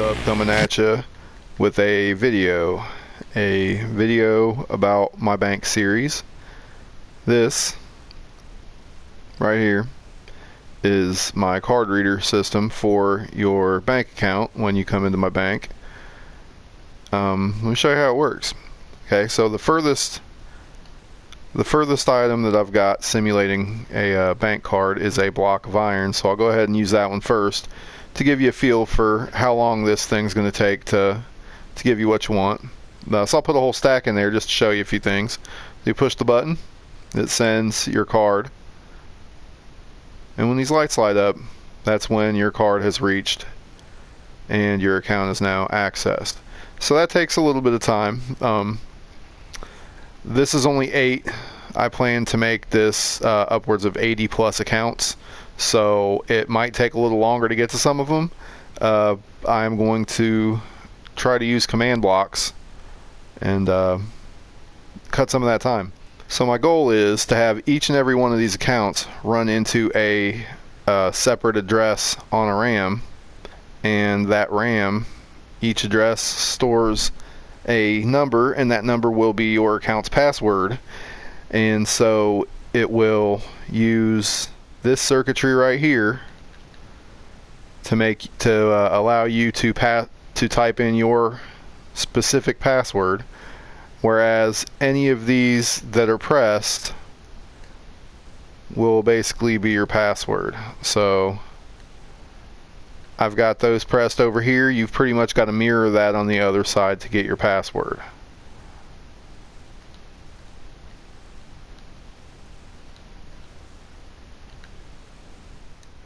up coming at you with a video about my bank series. This right here is my card reader system for your bank account when you come into my bank. Let me show you how it works. Okay, so the furthest item that I've got simulating a bank card is a block of iron, so I'll go ahead and use that one first to give you a feel for how long this thing's going to take to give you what you want. So I'll put a whole stack in there just to show you a few things. You push the button, it sends your card, and when these lights light up, that's when your card has reached and your account is now accessed. So that takes a little bit of time. This is only 8. I plan to make this upwards of 80 plus accounts, so it might take a little longer to get to some of them. I'm going to try to use command blocks and cut some of that time. So my goal is to have each and every one of these accounts run into a separate address on a RAM, and that RAM, each address stores a number, and that number will be your account's password. And so it will use this circuitry right here to allow you to type in your specific password, whereas any of these that are pressed will basically be your password. So I've got those pressed over here. You've pretty much got to mirror that on the other side to get your password.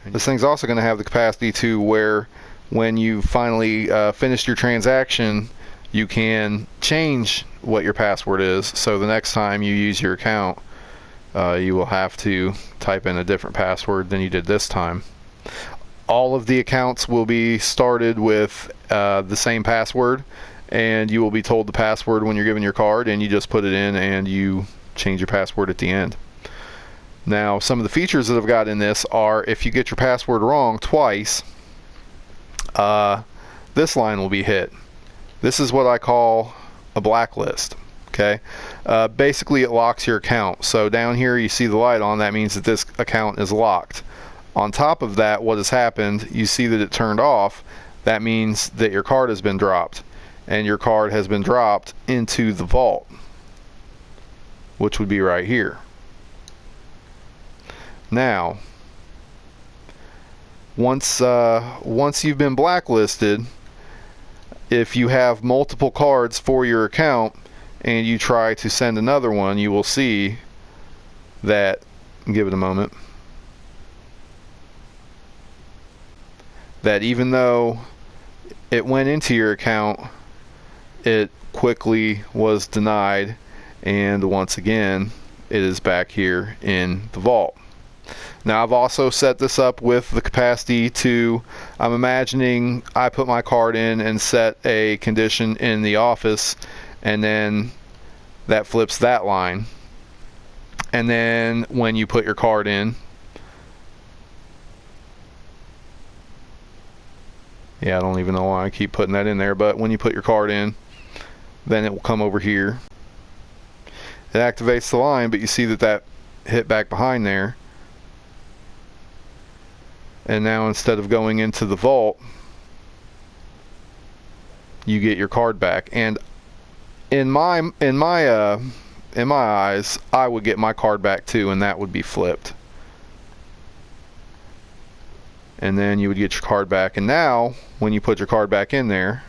This thing's also going to have the capacity to where when you finally finished your transaction, you can change what your password is. So the next time you use your account, you will have to type in a different password than you did this time. All of the accounts will be started with the same password, and you will be told the password when you're given your card, and you just put it in and you change your password at the end. Now, some of the features that I've got in this are, if you get your password wrong twice, this line will be hit. This is what I call a blacklist. Okay, basically it locks your account. So down here you see the light on, that means that this account is locked. On top of that, what has happened, you see that it turned off. That means that your card has been dropped, and your card has been dropped into the vault, which would be right here. Now, once you've been blacklisted, if you have multiple cards for your account and you try to send another one, you will see that, give it a moment, that even though it went into your account, it quickly was denied, and once again it is back here in the vault. Now, I've also set this up with the capacity to, I'm imagining I put my card in and set a condition in the office, and then that flips that line, and then when you put your card in, yeah, I don't even know why I keep putting that in there, but when you put your card in, then it will come over here. It activates the line, but you see that hit back behind there. And now instead of going into the vault, you get your card back. And in my eyes, I would get my card back too, and that would be flipped. And then you would get your card back. And now, when you put your card back in there,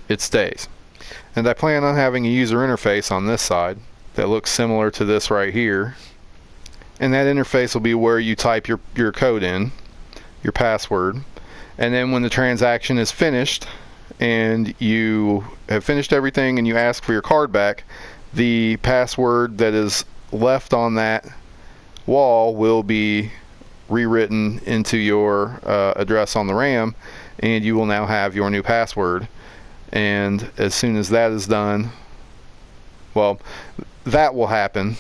it stays. And I plan on having a user interface on this side that looks similar to this right here. And that interface will be where you type your code in, your password. And then when the transaction is finished, and you have finished everything and you ask for your card back, the password that is left on that wall will be rewritten into your address on the RAM, and you will now have your new password. And as soon as that is done, well, that will happen,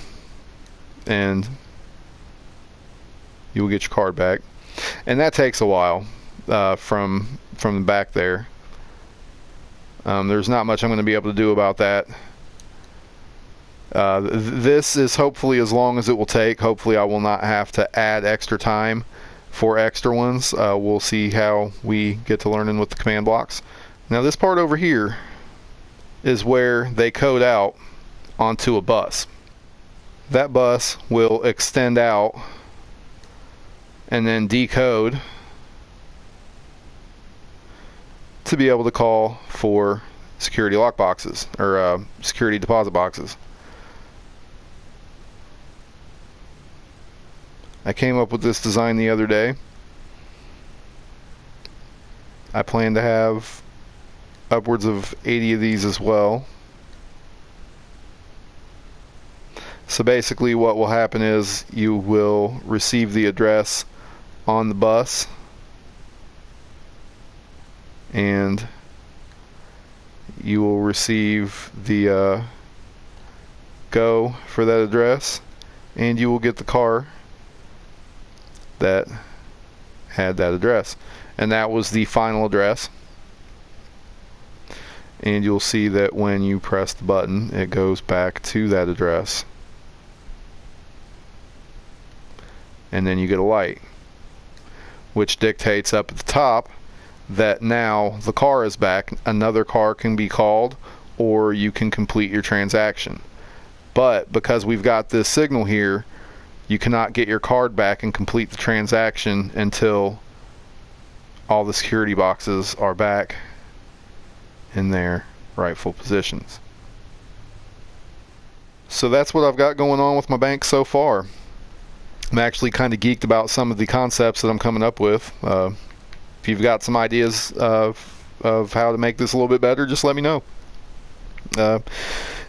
and you will get your card back, and that takes a while from the back there. There's not much I'm going to be able to do about that. This is hopefully as long as it will take. Hopefully I will not have to add extra time for extra ones. We'll see how we get to learning with the command blocks. Now this part over here is where they code out onto a bus. That bus will extend out and then decode to be able to call for security lock boxes or security deposit boxes. I came up with this design the other day. I plan to have upwards of 80 of these as well. So basically what will happen is you will receive the address on the bus, and you will receive the go for that address, and you will get the car that had that address, and that was the final address. And you'll see that when you press the button, it goes back to that address, and then you get a light which dictates up at the top that now the car is back. Another car can be called, or you can complete your transaction. But because we've got this signal here, you cannot get your card back and complete the transaction until all the security boxes are back in their rightful positions. So that's what I've got going on with my bank so far. I'm actually kind of geeked about some of the concepts that I'm coming up with. If you've got some ideas of how to make this a little bit better, just let me know.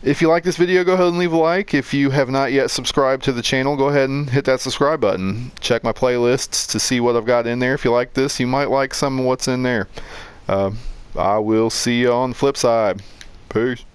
If you like this video, go ahead and leave a like. If you have not yet subscribed to the channel, go ahead and hit that subscribe button. Check my playlists to see what I've got in there. If you like this, you might like some of what's in there. I will see you on the flip side. Peace.